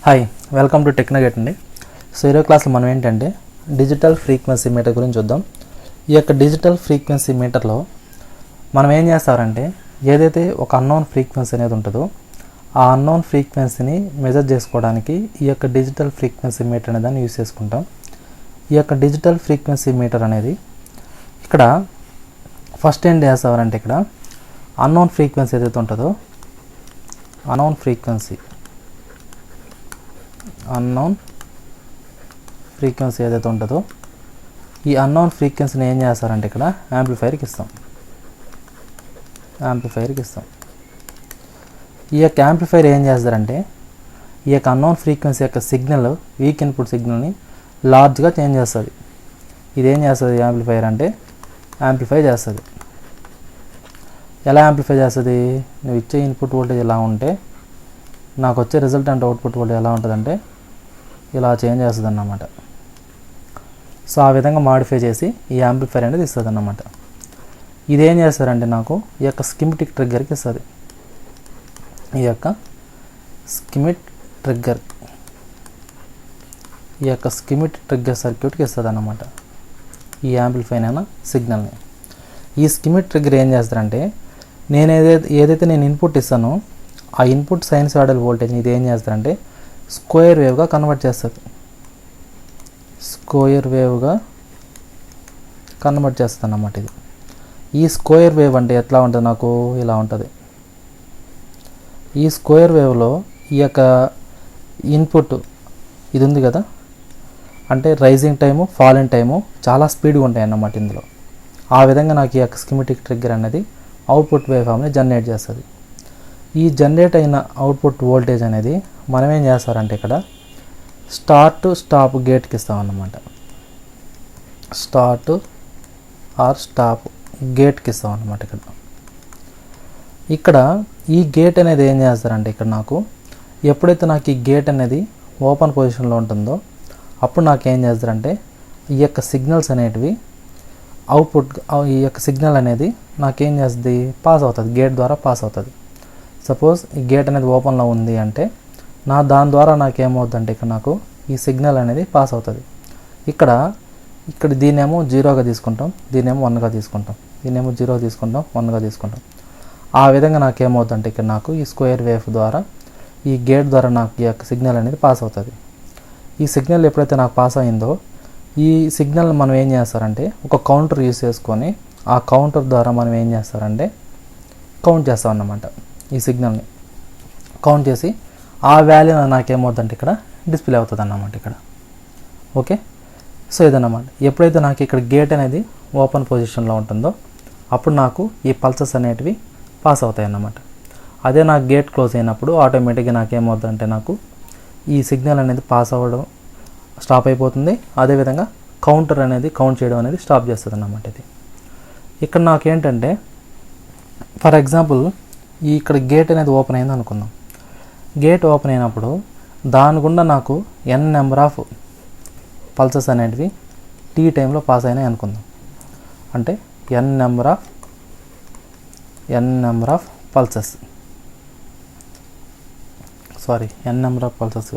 Hi, welcome to టెక్నోగేట్ అండి. So ఈరోజు క్లాస్లో మనం ఏంటంటే డిజిటల్ ఫ్రీక్వెన్సీ మీటర్ గురించి చూద్దాం. ఈ యొక్క డిజిటల్ ఫ్రీక్వెన్సీ మీటర్లో మనం ఏం చేస్తారంటే ఏదైతే ఒక అన్నోన్ ఫ్రీక్వెన్సీ అనేది ఉంటుందో ఆ అన్నోన్ ఫ్రీక్వెన్సీని మెజర్ చేసుకోవడానికి ఈ యొక్క డిజిటల్ ఫ్రీక్వెన్సీ మీటర్ అనే దాన్ని యూజ్ చేసుకుంటాం. ఈ యొక్క డిజిటల్ ఫ్రీక్వెన్సీ మీటర్ అనేది ఇక్కడ ఫస్ట్ ఏం చేస్తారంటే ఇక్కడ అన్నోన్ ఫ్రీక్వెన్సీ ఏదైతే ఉంటుందో అన్నోన్ ఫ్రీక్వెన్సీ ఏదైతే ఉంటుందో ఈ అన్నోన్ ఫ్రీక్వెన్సీని ఏం చేస్తారంటే ఇక్కడ యాంప్లిఫైర్కి ఇస్తాం. ఈ యొక్క యాంప్లిఫైర్ ఏం చేస్తారంటే ఈ యొక్క అన్నోన్ ఫ్రీక్వెన్సీ యొక్క సిగ్నల్ వీక్ ఇన్పుట్ సిగ్నల్ని లార్జ్గా చేంజ్ చేస్తుంది. ఇదేం చేస్తుంది యాంప్లిఫైర్ అంటే యాంప్లిఫై చేస్తుంది. ఎలా యాంప్లిఫై చేస్తుంది? నువ్వు ఇచ్చే ఇన్పుట్ వోల్టేజ్ ఎలా ఉంటే నాకు వచ్చే రిజల్టెంట్ అవుట్పుట్ వోల్టేజ్ ఎలా ఉంటుందంటే ఇలా చేంజ్ చేస్తుంది అన్నమాట. సో ఆ విధంగా మాడిఫై చేసి ఈ యాంప్లిఫైర్ అనేది ఇస్తుంది అన్నమాట. ఇదేం చేస్తారంటే నాకు ఈ యొక్క స్కిమిటిక్ ట్రిగ్గర్కి ఇస్తుంది. ఈ యొక్క స్కిమిట్ ట్రిగ్గర్ సర్క్యూట్కి ఇస్తుంది అన్నమాట ఈ యాంప్లిఫైర్ అయిన సిగ్నల్ని. ఈ స్కిమిట్ ట్రిగ్గర్ ఏం చేస్తారంటే నేను ఏదైతే నేను ఇన్పుట్ ఇస్తానో ఆ ఇన్పుట్ సైనసాయిడల్ వోల్టేజ్ని ఇది ఏం చేస్తారంటే స్క్వేర్ వేవ్గా కన్వర్ట్ చేస్తుంది. అన్నమాట ఇది. ఈ స్క్వేర్ వేవ్ అంటే ఎట్లా ఉంటుంది? నాకు ఇలా ఉంటుంది. ఈ స్క్వేర్ వేవ్లో ఈ యొక్క ఇన్పుట్ ఇది ఉంది కదా, అంటే రైజింగ్ టైము ఫాలింగ్ టైము చాలా స్పీడ్గా ఉంటాయి అన్నమాట ఇందులో. ఆ విధంగా నాకు ఈ యొక్క స్కిమిటిక్ ట్రిగ్గర్ అనేది అవుట్పుట్ వేవ్ ఫామ్ని జనరేట్ చేస్తుంది. ఈ జనరేట్ అయిన అవుట్పుట్ వోల్టేజ్ అనేది మనం ఏం చేస్తారంటే ఇక్కడ స్టార్ట్ స్టాప్ గేట్కి ఇస్తామన్నమాట. స్టాప్ గేట్కి ఇస్తామన్నమాట. ఇక్కడ ఈ గేట్ అనేది ఏం చేస్తారంటే ఇక్కడ నాకు ఎప్పుడైతే నాకు ఈ గేట్ అనేది ఓపెన్ పొజిషన్లో ఉంటుందో అప్పుడు నాకు ఏం చేస్తారంటే ఈ యొక్క సిగ్నల్స్ అనేటివి ఈ యొక్క సిగ్నల్ అనేది నాకేం చేస్తుంది? పాస్ అవుతుంది, గేట్ ద్వారా పాస్ అవుతుంది. సపోజ్ ఈ గేట్ అనేది ఓపెన్లో ఉంది అంటే దాని ద్వారా నాకేమవుతుందంటే ఇక్కడ నాకు ఈ సిగ్నల్ అనేది పాస్ అవుతుంది. ఇక్కడ దీన్నేమో 0గా తీసుకుంటాం, దీన్నేమో 1గా తీసుకుంటాం, దీన్నేమో 0 తీసుకుంటాం, 1గా తీసుకుంటాం. ఆ విధంగా నాకేమవుతుందంటే ఇక్కడ నాకు ఈ స్క్వేర్ వేవ్ ద్వారా ఈ గేట్ ద్వారా నాకు ఈ యొక్క సిగ్నల్ అనేది పాస్ అవుతుంది. ఈ సిగ్నల్ ఎప్పుడైతే నాకు పాస్ అయిందో ఈ సిగ్నల్ మనం ఏం చేస్తారంటే ఒక కౌంటర్ యూస్ చేసుకొని ఆ కౌంటర్ ద్వారా మనం ఏం చేస్తారంటే కౌంట్ చేస్తాం అన్నమాట. ఈ సిగ్నల్ని కౌంట్ చేసి ఆ వాల్యూ నాకేమవుతుందంటే ఇక్కడ డిస్ప్లే అవుతుంది అన్నమాట ఇక్కడ. ఓకే, సో ఇదన్నమాట. ఎప్పుడైతే నాకు ఇక్కడ గేట్ అనేది ఓపెన్ పొజిషన్లో ఉంటుందో అప్పుడు నాకు ఈ పల్సెస్ అనేటివి పాస్ అవుతాయి అన్నమాట. అదే నాకు గేట్ క్లోజ్ అయినప్పుడు ఆటోమేటిక్గా నాకేమవుతుందంటే నాకు ఈ సిగ్నల్ అనేది పాస్ అవ్వడం స్టాప్ అయిపోతుంది. అదేవిధంగా కౌంటర్ అనేది కౌంట్ చేయడం అనేది స్టాప్ చేస్తుంది అన్నమాట. ఇది ఇక్కడ నాకేంటంటే ఫర్ ఎగ్జాంపుల్ ఇక్కడ గేట్ అనేది ఓపెన్ అయింది అనుకుందాం. గేట్ ఓపెన్ అయినప్పుడు దాని గుండా నాకు n నెంబర్ ఆఫ్ పల్సెస్ అనేటివి టీ టైంలో పాస్ అయినాయి అనుకుందాం. అంటే n నెంబర్ ఆఫ్ పల్సెస్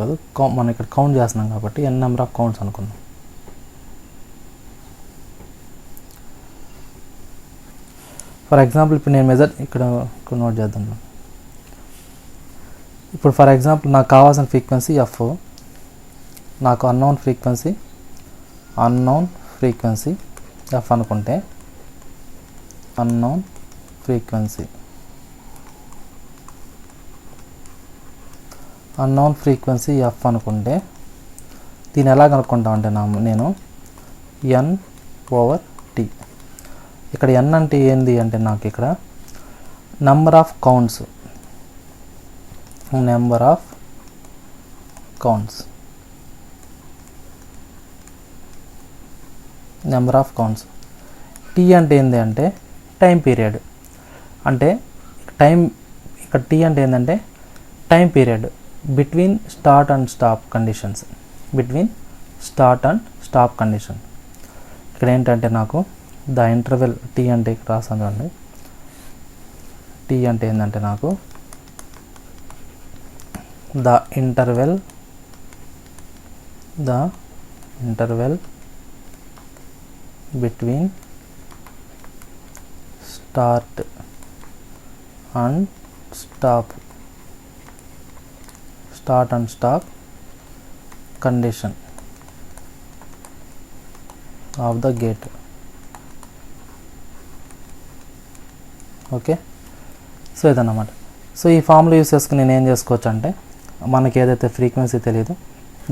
కాదు, మనం ఇక్కడ కౌంట్ చేస్తున్నాం కాబట్టి n నెంబర్ ఆఫ్ కౌంట్స్ అనుకుందాం. ఫర్ ఎగ్జాంపుల్ ఇప్పుడు నేను ఇక్కడ నోట్ చేద్దాం. ఇప్పుడు ఫర్ ఎగ్జాంపుల్ నాకు కావాల్సిన ఫ్రీక్వెన్సీ ఎఫ్, నాకు అన్నోన్ ఫ్రీక్వెన్సీ ఎఫ్ అనుకుంటే అన్నోన్ ఫ్రీక్వెన్సీ ఎఫ్ అనుకుంటే దీన్ని ఎలా కనుక్కుంటామంటే నేను n/t. ఇక్కడ n అంటే ఏంది అంటే నాకు ఇక్కడ నెంబర్ ఆఫ్ కౌంట్స్ టీ అంటే ఏంది అంటే టైం పీరియడ్. అంటే ఇక్కడ టీ అంటే ఏంటంటే time period between start and stop conditions. ఇక్కడ ఏంటంటే నాకు ద ఇంటర్వెల్ టీ అంటే ఇక్కడ రాసాను చూడండి. టీ అంటే ఏంటంటే నాకు the interval the interval between start and stop condition of the gate. Okay, so ఇదన్నమాట. సో ఈ ఫార్ములా యూస్ చేసుకుని నేను ఏం చేసుకోవచ్చు అంటే మనకి ఏదైతే ఫ్రీక్వెన్సీ తెలియదు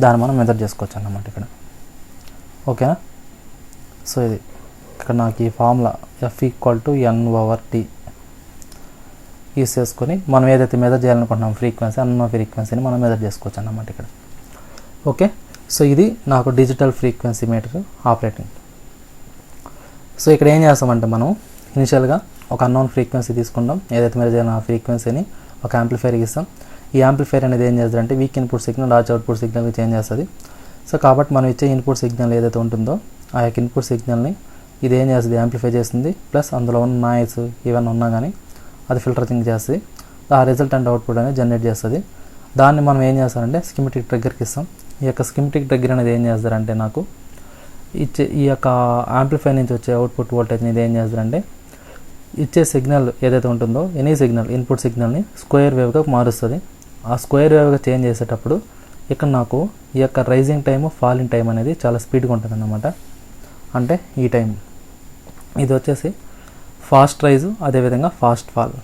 దాన్ని మనం మెజర్ చేసుకోవచ్చు అన్నమాట ఇక్కడ. ఓకేనా? సో ఇది ఇక్కడ నాకు ఈ ఫార్ములా F=N/T యూస్ చేసుకొని మనం ఏదైతే మెజర్ చేయాలనుకుంటున్నాం ఫ్రీక్వెన్సీ అన్న ఫ్రీక్వెన్సీని మనం మెజర్ చేసుకోవచ్చు అన్నమాట ఇక్కడ. ఓకే, సో ఇది నాకు digital frequency meter operating. So ఇక్కడ ఏం చేస్తామంటే మనం ఇనిషియల్గా ఒక అన్నోన్ ఫ్రీక్వెన్సీ తీసుకుంటాం, ఏదైతే మెజర్ చేయాలి ఆ ఫ్రీక్వెన్సీని ఒక యాంప్లిఫైర్కి ఇస్తాం. ఈ యాంప్లిఫైర్ అనేది ఏం చేస్తుందంటే weak input signal large output సిగ్నల్కి చేంజ్ చేస్తుంది. సో కాబట్టి మనం ఇచ్చే ఇన్పుట్ సిగ్నల్ ఏదైతే ఉంటుందో ఆ యొక్క ఇన్పుట్ సిగ్నల్ని ఇది ఏం చేస్తుంది, యాంప్లిఫై చేస్తుంది. ప్లస్ అందులో ఉన్న నాయిస్ ఈవెన్ ఉన్నా కానీ అది ఫిల్టరింగ్ చేస్తుంది. ఆ రిజల్ట్ అండ్ అవుట్పుట్ అనేది జనరేట్ చేస్తుంది. దాన్ని మనం ఏం చేస్తామంటే స్కిమెటిక్ ట్రిగ్గర్కి ఇస్తాం. ఈ యొక్క స్కిమెటిక్ ట్రిగ్గర్ అనేది ఏం చేస్తారంటే నాకు ఇచ్చే ఈ యొక్క యాంప్లిఫైర్ నుంచి వచ్చే అవుట్పుట్ వోల్టేజ్ని ఇది ఏం చేస్తారంటే ఇచ్చే సిగ్నల్ ఏదైతే ఉంటుందో ఎనీ సిగ్నల్ ఇన్పుట్ సిగ్నల్ని స్క్వేర్ వేవ్గా మారుస్తుంది. ఆ స్క్వేర్ వేవ్గా చేంజ్ చేసేటప్పుడు ఇక్కడ నాకు ఈ యొక్క రైజింగ్ టైము ఫాలింగ్ టైం అనేది చాలా స్పీడ్గా ఉంటుంది అన్నమాట. అంటే ఈ టైం ఇది వచ్చేసి ఫాస్ట్ రైజు, అదేవిధంగా fast fall.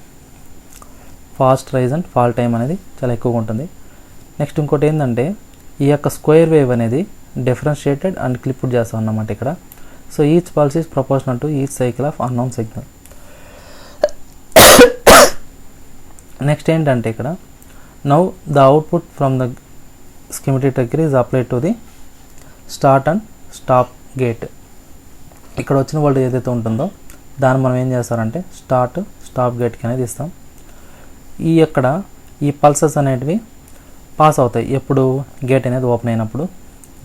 Fast rise and fall time అనేది చాలా ఎక్కువగా ఉంటుంది. నెక్స్ట్ ఇంకోటి ఏంటంటే ఈ యొక్క స్క్వేర్ వేవ్ అనేది డిఫరెన్షియేటెడ్ అండ్ క్లిప్డ్ చేస్తాం అన్నమాట ఇక్కడ. So each pulse is proportional to each cycle of unknown signal. Next ఏంటంటే ఇక్కడ now the output from the Schmitt trigger is applied to the start and stop gate. ఇక్కడ వచ్చిన voltage ఏదైతే ఉంటుందో దాన్ని మనం ఏం చేస్తారంటే స్టాప్ గేట్కి అనేది ఇస్తాం. ఈ పల్సెస్ అనేటివి పాస్ అవుతాయి ఎప్పుడు గేట్ అనేది ఓపెన్ అయినప్పుడు.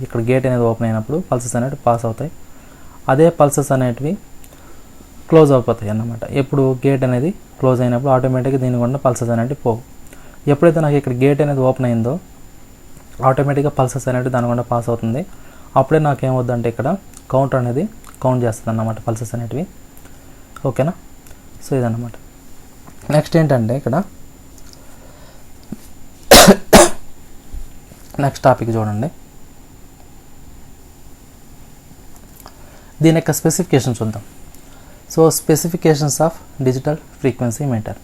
ఇక్కడ గేట్ అనేది ఓపెన్ అయినప్పుడు పల్సెస్ అనేవి పాస్ అవుతాయి. అదే పల్సెస్ అనేటివి క్లోజ్ అయిపోతాయి అన్నమాట. ఎప్పుడు గేట్ అనేది క్లోజ్ అయినప్పుడు ఆటోమేటిక్గా దీని గుండా పల్సెస్ అనేవి పోవు. ఎప్పుడైతే నాకు ఇక్కడ గేట్ అనేది ఓపెన్ అయిందో ఆటోమేటిక్గా పల్సెస్ అనేవి దాని గుండా పాస్ అవుతుంది. అప్పుడే నాకు ఏమవుద్దంటే ఇక్కడ కౌంటర్ అనేది కౌంట్ చేస్తుంది అన్నమాట పల్సెస్ అనేటివి. ఓకేనా? సో ఇదన్నమాట. నెక్స్ట్ ఏంటంటే ఇక్కడ నెక్స్ట్ టాపిక్ చూడండి. దీని యొక్క స్పెసిఫికేషన్ చూద్దాం. So specifications of digital frequency meter.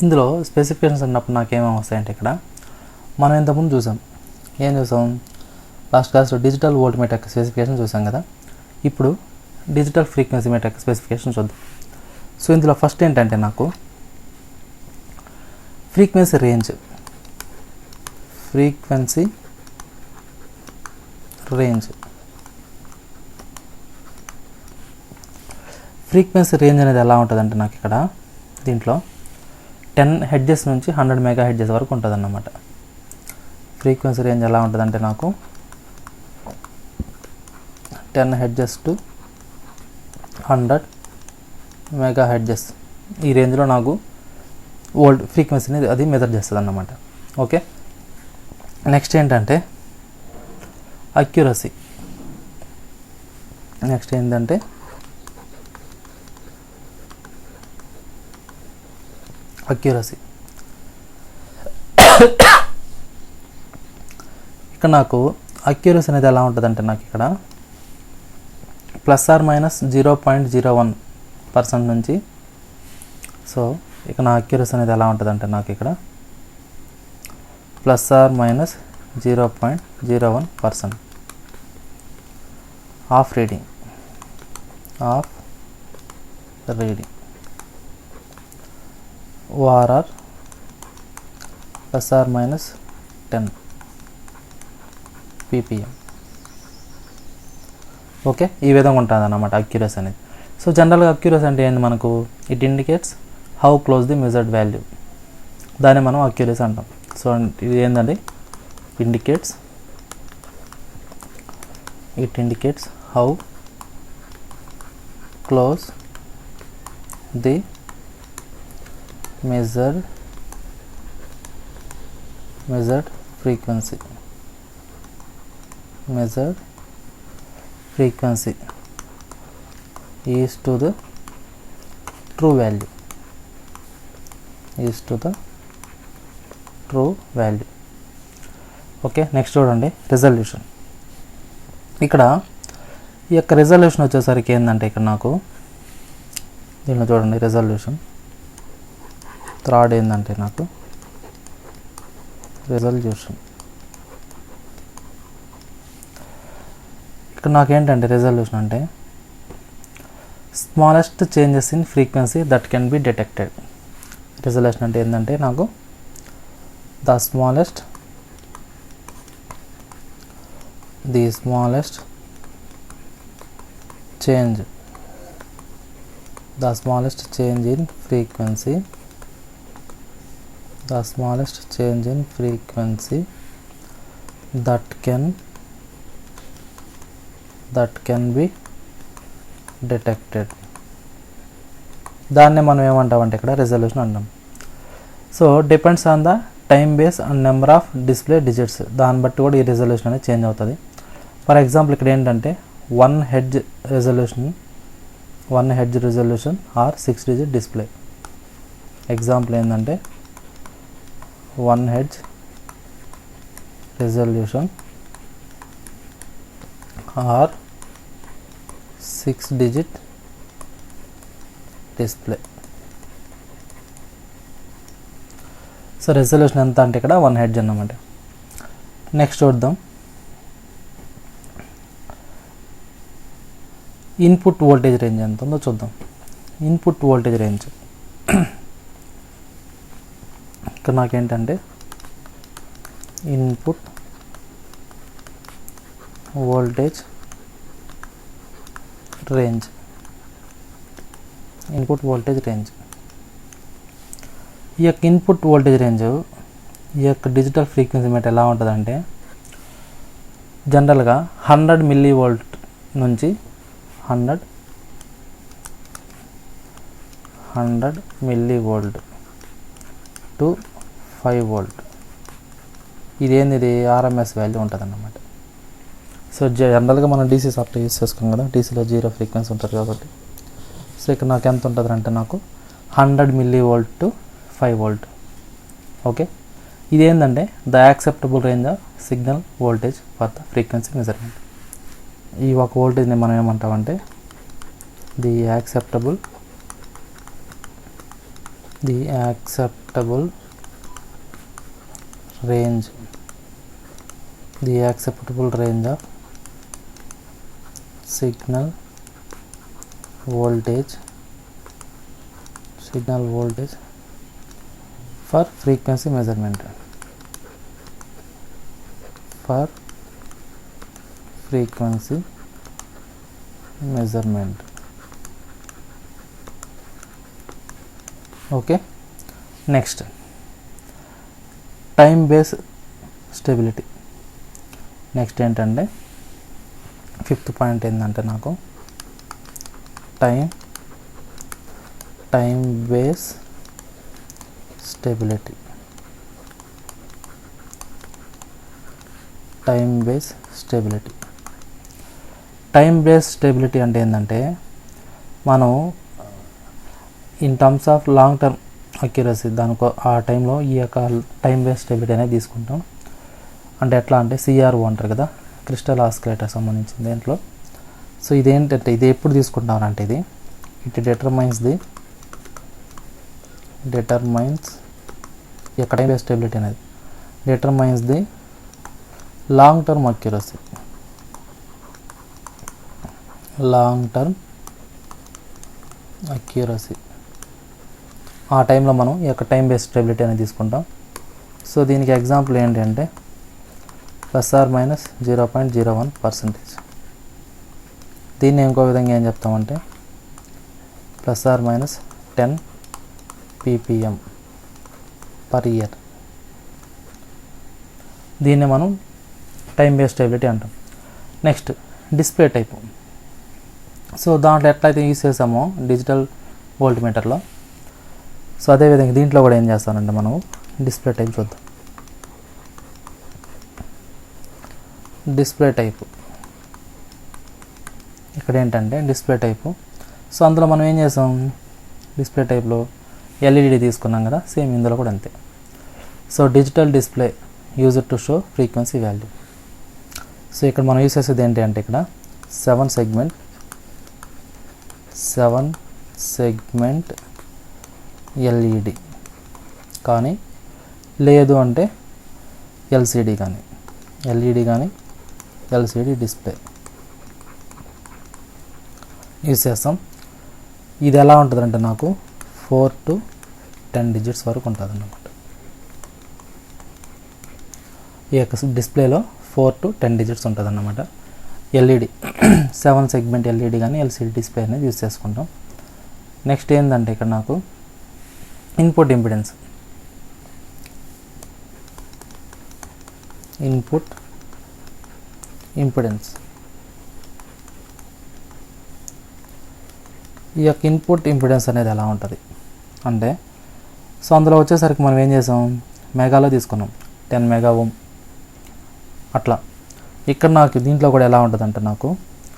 ఇందులో స్పెసిఫికేషన్స్ అన్నప్పుడు నాకేమేమి వస్తాయంటే ఇక్కడ మనం ఇంతకుముందు చూసాం. ఏం చూసాం? లాస్ట్ క్లాస్లో డిజిటల్ వోల్ట్ మీటర్ యొక్క స్పెసిఫికేషన్ చూసాం కదా. ఇప్పుడు డిజిటల్ ఫ్రీక్వెన్సీ మీటర్ యొక్క స్పెసిఫికేషన్ చూద్దాం. సో ఇందులో ఫస్ట్ ఏంటంటే నాకు ఫ్రీక్వెన్సీ రేంజ్ అనేది ఎలా ఉంటుందంటే నాకు ఇక్కడ దీంట్లో 10 హెడ్జెస్ నుంచి 100 మెగా హెడ్జెస్ వరకు ఉంటుంది అన్నమాట. ఫ్రీక్వెన్సీ రేంజ్ ఎలా ఉంటుందంటే నాకు 10 హెడ్జెస్ టు 100 మెగా హెడ్జెస్ ఈ రేంజ్లో నాకు ఫ్రీక్వెన్సీని అది మెజర్ చేస్తుంది అన్నమాట. ఓకే, నెక్స్ట్ ఏంటంటే అక్యురసీ. ఇక్కడ నాకు అక్యురసీ అనేది ఎలా ఉంటుందంటే నాకు ఇక్కడ ±0.01% నుంచి. సో ఇక నా అక్యురసీ అనేది ఎలా ఉంటుందంటే నాకు ఇక్కడ ±0.01% of reading ORR ±10 ppm. Okay, ఈ విధంగా ఉంటుంది అన్నమాట అక్యురసీ అనేది. సో జనరల్గా అక్యురసీ అంటే ఏంటి మనకు? It indicates how close the measured value. దాన్ని మనం అక్యురసీ అంటాం. సో ఇది ఏంటంటే it indicates how close the measured measured frequency is to the true value okay. Next చూడండి రిజల్యూషన్. ఇక్కడ ఈ యొక్క రిజల్యూషన్ వచ్చేసరికి ఏంటంటే ఇక్కడ నాకు దీనిలో చూడండి రిజల్యూషన్ థర్డ్ ఏంటంటే నాకు రిజల్యూషన్ ఇక్కడ నాకేంటంటే రిజల్యూషన్ అంటే smallest changes in frequency that can be detected. Resolution అంటే ఏంటంటే నాకు the smallest change in frequency that can be detected. దాన్నే మనం ఏమంటామంటే ఇక్కడ రిజల్యూషన్ అంటాం. So depends on the time base and number of display digits. దాన్ని బట్టి కూడా ఈ రిజల్యూషన్ అనేది చేంజ్ అవుతుంది. ఫర్ ఎగ్జాంపుల్ ఇక్కడ ఏంటంటే 1 hertz resolution or 6 digit display. Example ఏంటంటే 1 hertz resolution or 6 digit display. So resolution ఎంత అంటే ఇక్కడ 1 హెడ్జ్ అన్నమాట. నెక్స్ట్ చూద్దాం ఇన్పుట్ వోల్టేజ్ రేంజ్ ఎంత ఉందో చూద్దాం. ఇన్పుట్ వోల్టేజ్ రేంజ్ ఇక్కడ నాకేంటంటే ఇన్పుట్ వోల్టేజ్ రేంజ్ ఈ యొక్క ఇన్పుట్ వోల్టేజ్ రేంజ్ ఈ యొక్క డిజిటల్ ఫ్రీక్వెన్సీ మీటర్ ఎలా ఉంటుందంటే జనరల్గా 100 మిల్లీ వోల్ట్ నుంచి 100 మిల్లీ వోల్ట్ టు 5 వోల్ట్. ఇది ఆర్ఎంఎస్ వాల్యూ ఉంటుంది అన్నమాట. సో జనరల్గా మనం డీసీ సాఫ్ట్వేర్ యూస్ చేసుకున్నాం కదా, డీసీలో 0 ఫ్రీక్వెన్సీ ఉంటుంది కాబట్టి. సో ఇక్కడ నాకు ఎంత ఉంటుంది అంటే నాకు 100 millivolt to 5 volt. Okay, ఇదేంటంటే the acceptable range of signal voltage for the frequency measurement. ఈ ఒక వోల్టేజ్ని మనం ఏమంటామంటే the acceptable range of signal voltage for frequency measurement. Okay, next time base stability. Next ఏంటంటే 5th పాయింట్ ఏంటంటే నాకు time base stability. Time base stability అంటే ఏంటంటే మనం in terms of long term accuracy దానికో ఆ టైంలో ఈ యొక్క టైం బేస్ స్టెబిలిటీ అనేది తీసుకుంటాం. అంటే ఎట్లా అంటే సిఆర్ఓ అంటారు కదా, క్రిస్టల్ ఆసిలేటర్ సంబంధించిన దేంట్లో. సో ఇదేంటంటే ఇది ఎప్పుడు తీసుకుంటామంటే ఇట్ డిటర్మైన్స్ ఈ యొక్క టైం బేస్ స్టెబిలిటీ అనేది determines the long term accuracy. ఆ టైంలో మనం ఈ యొక్క టైం బేస్ స్టెబిలిటీ అనేది తీసుకుంటాం. సో దీనికి ఎగ్జాంపుల్ ఏంటంటే ±0.01%. దీన్ని ఇంకో విధంగా ఏం చెప్తామంటే ±10 ppm పర్ ఇయర్. దీన్ని మనం టైం బేస్ స్టెబిలిటీ అంటాం. Next display type. సో దాంట్లో ఎట్లయితే యూజ్ చేసామో డిజిటల్ వోల్ట్ మీటర్లో, సో అదేవిధంగా దీంట్లో కూడా ఏం చేస్తామంటే మనం డిస్ప్లే టైప్ చూద్దాం. Display type. ఇక్కడ ఏంటంటే డిస్ప్లే టైపు. సో అందులో మనం ఏం చేసాం, డిస్ప్లే టైప్లో ఎల్ఈడి తీసుకున్నాం కదా, సేమ్ ఇందులో కూడా అంతే. So digital display used to show frequency value. So ఇక్కడ మనం యూస్ చేసేది ఏంటి అంటే ఇక్కడ 7 సెగ్మెంట్ ఎల్ఈడి కానీ లేదు అంటే ఎల్సిడి కానీ, ఎల్ఈడి కానీ ఎల్సిడి డిస్ప్లే యూస్ చేస్తాం. ఇది ఎలా ఉంటుందంటే నాకు 4 to 10 డిజిట్స్ వరకు ఉంటుంది అన్నమాట. ఈ యొక్క డిస్ప్లేలో 4 to 10 డిజిట్స్ ఉంటుంది అన్నమాట. ఎల్ఈడి 7 సెగ్మెంట్ ఎల్ఈడి కానీ ఎల్సిడి డిస్ప్లే అనేది యూస్ చేసుకుంటాం. నెక్స్ట్ ఏంటంటే ఇక్కడ నాకు ఇన్పుట్ ఇంపిడెన్స్, ఈ యొక్క ఇన్పుట్ ఇంపిడెన్స్ అనేది ఎలా ఉంటుంది అంటే, సో అందులో వచ్చేసరికి మనం ఏం చేసాం, మెగాలో తీసుకున్నాం 10 మెగా ఓం అట్లా. ఇక్కడ నాకు దీంట్లో కూడా ఎలా ఉంటుంది అంటే నాకు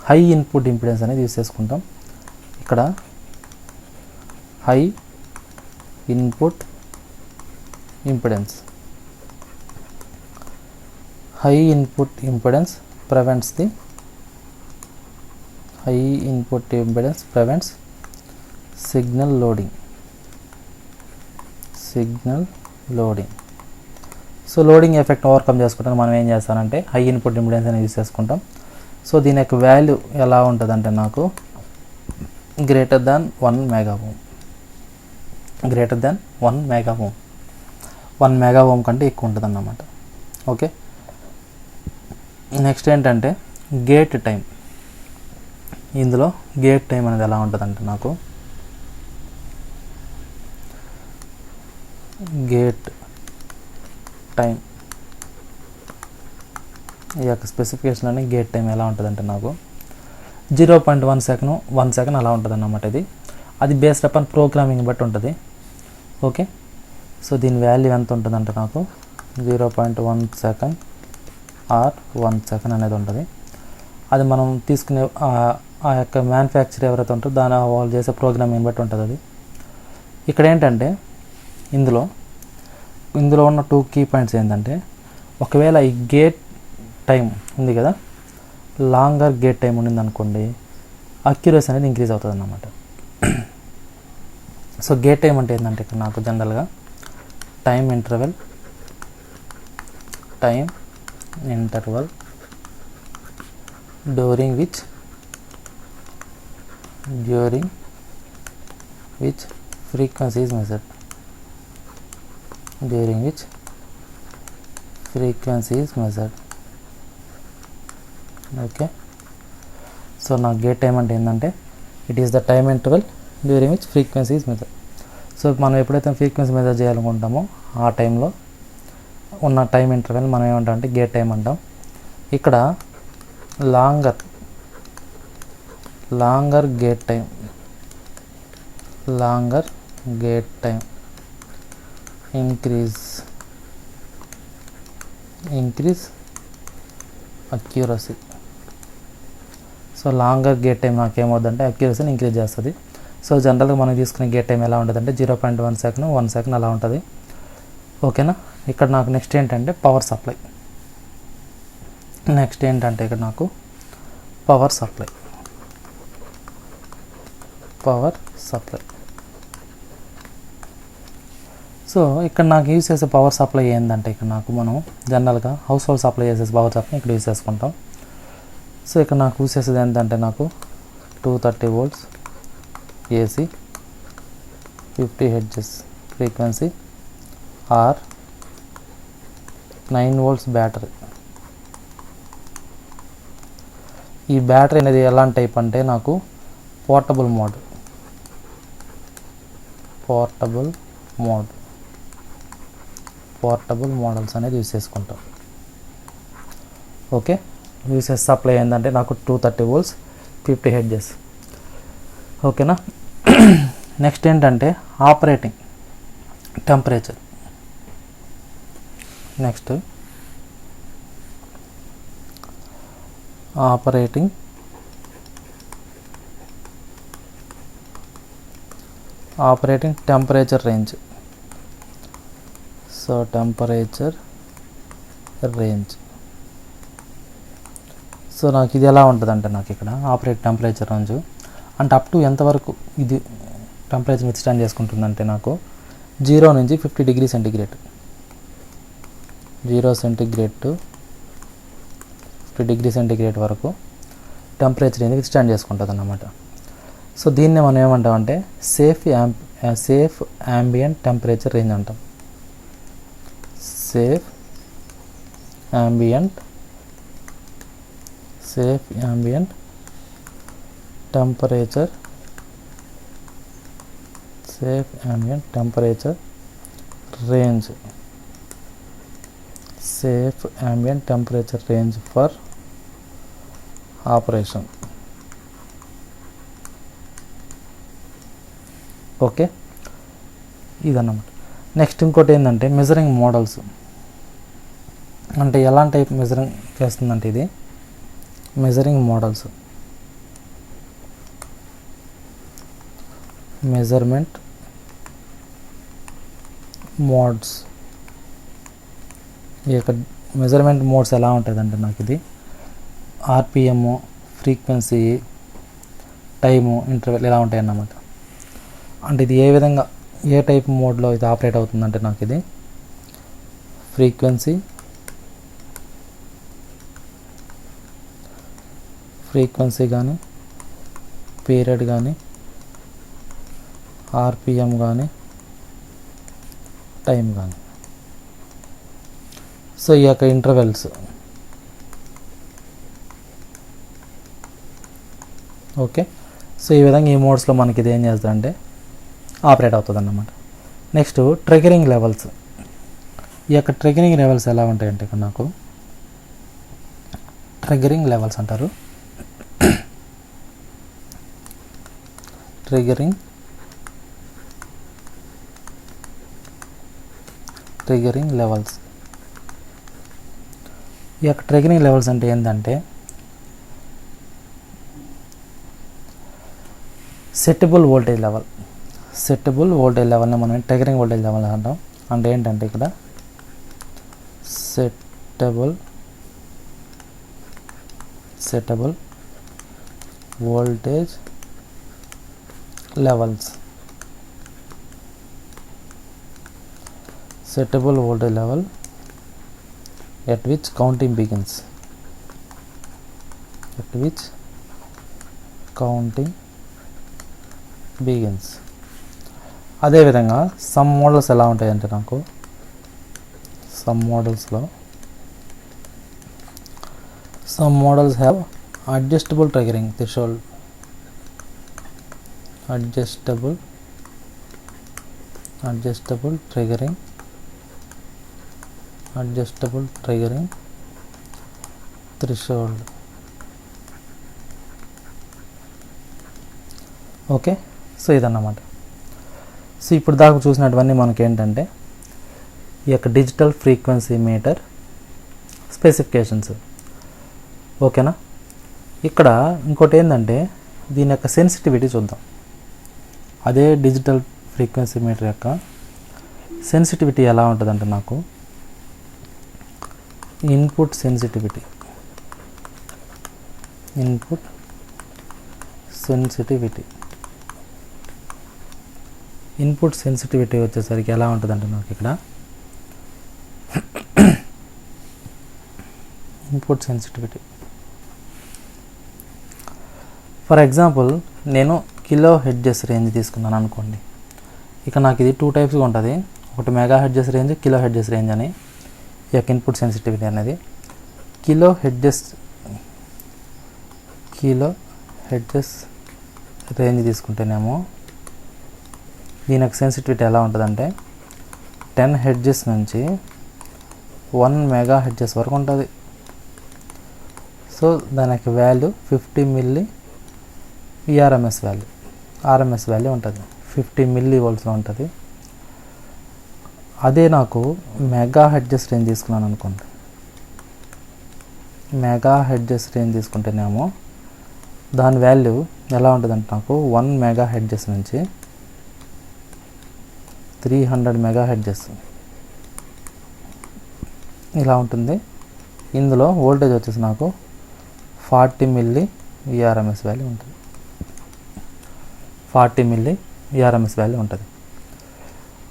హై ఇన్పుట్ ఇంపిడెన్స్ అనేది యూస్ చేసుకుంటాం. ఇక్కడ high input impedance prevents signal loading. So loading effect overcome చేసుకుంటాం మనం ఏం చేస్తానంటే హై ఇన్పుట్ ఇంపిడెన్స్ అనేది యూస్ చేసుకుంటాం. సో దీని యొక్క వాల్యూ ఎలా ఉంటుందంటే నాకు greater than 1 mega ohm, 1 mega ohm కంటే ఎక్కువ ఉంటుంది అన్నమాట. ఓకే, నెక్స్ట్ ఏంటంటే గేట్ టైం. ఇందులో గేట్ టైం అనేది ఎలా ఉంటుందంటే నాకు గేట్ టైం, ఈ యొక్క స్పెసిఫికేషన్లోనే గేట్ టైం ఎలా ఉంటుందంటే నాకు 0.1 సెకండ్ అలా ఉంటుంది అన్నమాట. అది బేస్డ్ అపాన్ ప్రోగ్రామింగ్ బట్టి ఉంటుంది. ఓకే, సో దీని వాల్యూ ఎంత ఉంటుందంటే నాకు 0.1 సెకండ్ ఆర్ 1 సెకండ్ అనేది ఉంటుంది. అది మనం తీసుకునే ఆ యొక్క మ్యానుఫ్యాక్చర్ ఎవరైతే ఉంటుందో దాని వాళ్ళు చేసే ప్రోగ్రామింగ్ బట్టి ఉంటుంది అది. ఇక్కడ ఏంటంటే ఇందులో ఉన్న 2 కీ పాయింట్స్ ఏంటంటే, ఒకవేళ ఈ గేట్ టైం ఉంది కదా, లాంగర్ గేట్ టైం ఉండింది అనుకోండి, అక్యురసీ అనేది ఇంక్రీజ్ అవుతుంది అన్నమాట. సో గేట్ టైం అంటే ఏంటంటే ఇక్కడ నాకు జనరల్గా time interval during which frequency is measured. Okay, so నా గేట్ టైం అంటే ఏంటంటే it is the time interval during which frequency is measured. So మనం ఎప్పుడైతే ఫ్రీక్వెన్సీ మెజర్ చేయాలనుకుంటామో ఆ టైంలో ఉన్న టైం ఇంటర్వెల్ మనం ఏమంటాం అంటే గేట్ టైం అంటాం. ఇక్కడ longer gate time increase accuracy. So longer gate time నాకేమవుతుందంటే అక్యూరసీని ఇంక్రీజ్ చేస్తుంది. సో జనరల్గా మనం తీసుకునే గేట్ టైం ఎలా ఉంటుందంటే 0.1 సెకండ్ 1 సెకండ్ అలా ఉంటుంది. ఓకేనా, ఇక్కడ నాకు నెక్స్ట్ ఏంటంటే పవర్ సప్లై. సో ఇక్కడ నాకు యూజ్ చేసే పవర్ సప్లై ఏంటంటే ఇక్కడ నాకు మనం జనరల్గా హౌస్ హోల్డ్ సప్లై చేసే పవర్ సప్లై ఇక్కడ యూజ్ చేసుకుంటాం. సో ఇక్కడ నాకు యూజ్ చేసేది ఏంటంటే నాకు 230 volts AC 50 Hz frequency or 9 volts battery. ఈ బ్యాటరీ అనేది ఎలాంటి టైప్ అంటే నాకు పోర్టబుల్ మోడల్స్ అనేది యూస్ చేసుకుంటాం. ఓకే, యూసెస్ సప్లై ఏంటంటే నాకు 230 volts 50 Hz. ఓకేనా, నెక్స్ట్ ఏంటంటే operating temperature. Operating temperature range. So temperature range. So నాకు ఇది ఎలా ఉంటుంది అంటే నాకు ఇక్కడ ఆపరేట్ టెంపరేచర్ రేంజ్ అంటే అప్ టు ఎంతవరకు ఇది టెంపరేచర్ విత్స్టాండ్ చేసుకుంటుందంటే నాకు 0 నుంచి 50 degree centigrade, 0 centigrade to 50 degree centigrade వరకు టెంపరేచర్ అనేది విత్స్టాండ్ చేసుకుంటుంది అన్నమాట. సో దీన్ని మనం ఏమంటామంటే సేఫ్ యాంబియంట్ టెంపరేచర్ రేంజ్ అంటాం. Safe ambient temperature range. Safe ambient temperature range for operation. Okay, ఇదన్నమాట. నెక్స్ట్ ఇంకోటి ఏంటంటే మెజరింగ్ మోడల్స్. అంటే ఎలాంటి టైప్ మెజరింగ్ చేస్తుందంటే ఇది మెజరింగ్ మోడల్స్, మెజర్మెంట్ మోడ్స్. ఈ యొక్క మెజర్మెంట్ మోడ్స్ ఎలా ఉంటుందంటే నాకు ఇది ఆర్పిఎమ్, ఫ్రీక్వెన్సీ, టైము, ఇంటర్వెల్ ఇలా ఉంటాయి అన్నమాట. అంటే ఇది ఏ విధంగా ఏ టైప్ మోడ్లో ఇది ఆపరేట్ అవుతుందంటే నాకు ఇది ఫ్రీక్వెన్సీ కానీ, పీరియడ్ కానీ, ఆర్పిఎం కానీ, టైం కానీ. సో ఈ యొక్క ఇంటర్వెల్స్. ఓకే, సో ఈ విధంగా ఈ మోడ్స్లో మనకి ఇది ఏం చేస్తుందంటే ఆపరేట్ అవుతుంది అన్నమాట. Next triggering levels. ఈ యొక్క ట్రిగరింగ్ లెవెల్స్ ఎలా ఉంటాయంటే ఇక్కడ నాకు ట్రిగరింగ్ లెవెల్స్ అంటారు. Triggering levels. ఈ యొక్క ట్రిగరింగ్ లెవెల్స్ అంటే ఏంటంటే సెట్టబుల్ వోల్టేజ్ లెవెల్ని మనం ట్రిగరింగ్ వోల్టేజ్ లెవెల్ అంటాం. అంటే ఏంటంటే ఇక్కడ settable voltage levels. Settable voltage level at which counting begins. అదేవిధంగా సమ్ మోడల్స్ ఎలా ఉంటాయంటే నాకు some models have adjustable triggering threshold. Adjustable triggering threshold. Okay, so ఇదన్నమాట. సో ఇప్పుడు దాకా చూసినటువన్నీ మనకి ఏంటంటే ఈ యొక్క డిజిటల్ ఫ్రీక్వెన్సీ మీటర్ స్పెసిఫికేషన్స్. ఓకేనా. ఇక్కడ ఇంకోటి ఏంటంటే దీని యొక్క సెన్సిటివిటీ చూద్దాం. అదే డిజిటల్ ఫ్రీక్వెన్సీ మీటర్ యొక్క సెన్సిటివిటీ ఎలా ఉంటుందంటే నాకు ఇన్పుట్ సెన్సిటివిటీ వచ్చేసరికి ఎలా ఉంటుందంటే నాకు ఇక్కడ ఇన్పుట్ సెన్సిటివిటీ ఫర్ ఎగ్జాంపుల్ నేను కిలో హెడ్జెస్ రేంజ్ తీసుకున్నాను అనుకోండి. ఇక నాకు ఇది 2 టైప్స్గా ఉంటుంది. ఒకటి mega hedges range, kilo hedges range అని. ఈ యొక్క ఇన్పుట్ సెన్సిటివిటీ అనేది కిలో హెడ్జెస్ రేంజ్ తీసుకుంటేనేమో దీని యొక్క సెన్సిటివిటీ ఎలా ఉంటుందంటే 10 హెడ్జెస్ నుంచి 1 మెగా హెడ్జెస్ వరకు ఉంటుంది. సో దాని యొక్క వాల్యూ 50 మిల్లీ ఆర్ఎంఎస్ వాల్యూ ఉంటుంది. 50 మిల్లీ వోల్ట్స్లో ఉంటుంది. అదే నాకు మెగా హెడ్జెస్ రేంజ్ తీసుకున్నాను అనుకోండి. మెగా హెడ్జెస్ రేంజ్ తీసుకుంటేనేమో దాని వాల్యూ ఎలా ఉంటుందంటే నాకు 1 మెగా హెడ్జెస్ నుంచి 300 మెగా హెడ్జెస్ ఇలా ఉంటుంది. ఇందులో వోల్టేజ్ వచ్చేసి నాకు 40 మిల్లీ విఆర్ఎంఎస్ వాల్యూ ఉంటుంది. 40 మిల్లీ విఆర్ఎంఎస్ వాల్యూ ఉంటుంది.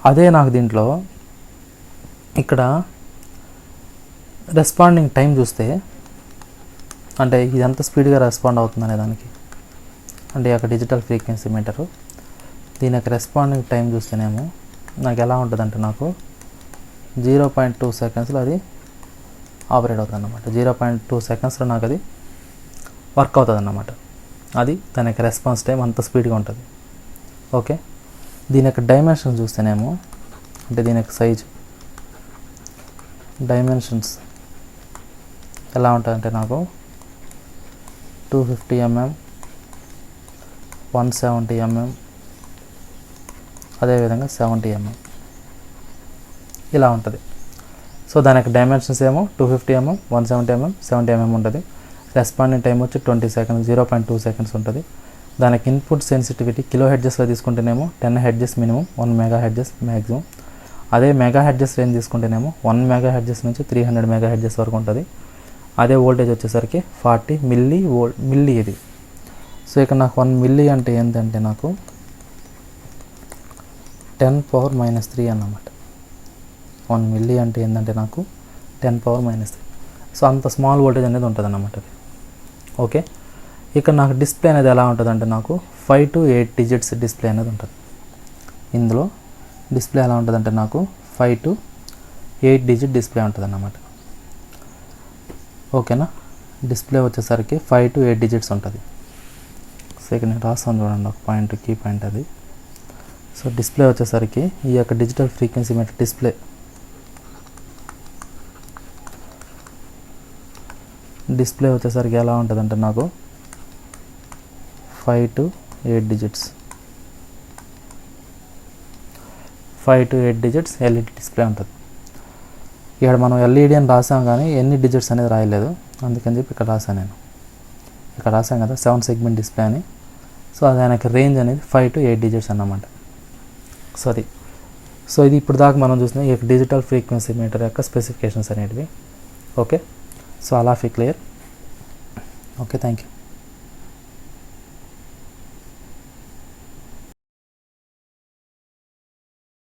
అదే నాకు దీంట్లో ఇక్కడ రెస్పాండింగ్ టైం చూస్తే అంటే ఇది ఎంత స్పీడ్గా రెస్పాండ్ అవుతుందనే దానికి అంటే ఒక డిజిటల్ ఫ్రీక్వెన్సీ మీటరు దీని యొక్క రెస్పాండింగ్ టైం చూస్తేనేమో నాకు ఎలా ఉంటుందంటే నాకు 0.2 సెకండ్స్లో అది ఆపరేట్ అవుతుంది అన్నమాట. 0.2 సెకండ్స్లో నాకు అది వర్క్ అవుతుంది అన్నమాట. అది దాని యొక్క రెస్పాన్స్ టైం అంత స్పీడ్గా ఉంటుంది. ఓకే, దీని యొక్క డైమెన్షన్స్ చూస్తేనేమో అంటే దీని యొక్క సైజు డైమెన్షన్స్ ఎలా ఉంటుందంటే నాకు 250 mm 170 mm అదేవిధంగా 70 mm ఇలా ఉంటుంది. సో దాని యొక్క డైమెన్షన్స్ ఏమో 250 mm 170 mm 70 mm ఉంటుంది. రెస్పాండింగ్ టైం వచ్చి 20 సెకండ్స్ 0.2 సెకండ్స్ ఉంటుంది. దానికి ఇన్పుట్ సెన్సిటివిటీ కిలో హెడ్జెస్లో తీసుకుంటేనేమో 10 hertz minimum 1 megahertz maximum. అదే మెగా హెడ్జెస్ రేంజ్ తీసుకుంటేనేమో 1 మెగా హెడ్జెస్ నుంచి 300 మెగా హెడ్జెస్ వరకు ఉంటుంది. అదే వోల్టేజ్ వచ్చేసరికి 40 మిల్లీ ఇది. సో ఇక్కడ నాకు 1 మిల్లీ అంటే ఏంటంటే నాకు 10⁻³ అన్నమాట. 1 మిల్లీ అంటే ఏంటంటే నాకు 10⁻³ సో అంత స్మాల్ వోల్టేజ్ అనేది ఉంటుంది అన్నమాట అది. ఓకే, ఇక్కడ నాకు డిస్ప్లే అనేది ఎలా ఉంటుందంటే నాకు 5 to 8 డిజిట్స్ డిస్ప్లే అనేది ఉంటుంది. ఇందులో డిస్ప్లే ఎలా ఉంటుందంటే నాకు 5 to 8 డిజిట్ డిస్ప్లే ఉంటుంది అన్నమాట. ఓకేనా, డిస్ప్లే వచ్చేసరికి 5 to 8 డిజిట్స్ ఉంటుంది. సో ఇక్కడ నేను రాస్తాను చూడండి ఒక పాయింట్, కీ పాయింట్ అది. సో డిస్ప్లే వచ్చేసరికి ఈ యొక్క డిజిటల్ ఫ్రీక్వెన్సీ మీటర్ డిస్ప్లే వచ్చేసరికి ఎలా ఉంటుందంటే నాకు 5 to 8 digits 5 to 8 digits LED display ఉంటుంది. ఇక్కడ మనం ఎల్ఈడి అని రాసాం కానీ ఎన్ని డిజిట్స్ అనేది రాయలేదు, అందుకని చెప్పి ఇక్కడ రాసాను నేను. ఇక్కడ రాసాం కదా 7 సెగ్మెంట్ డిస్ప్లే అని. సో దానికి రేంజ్ అనేది 5 to 8 డిజిట్స్ అన్నమాట. సో ఇది ఇప్పుడు దాకా మనం చూసిన ఈ డిజిటల్ ఫ్రీక్వెన్సీ మీటర్ యొక్క స్పెసిఫికేషన్స్ అనేటివి. ఓకే, సో అలా క్లియర్. Okay, thank you.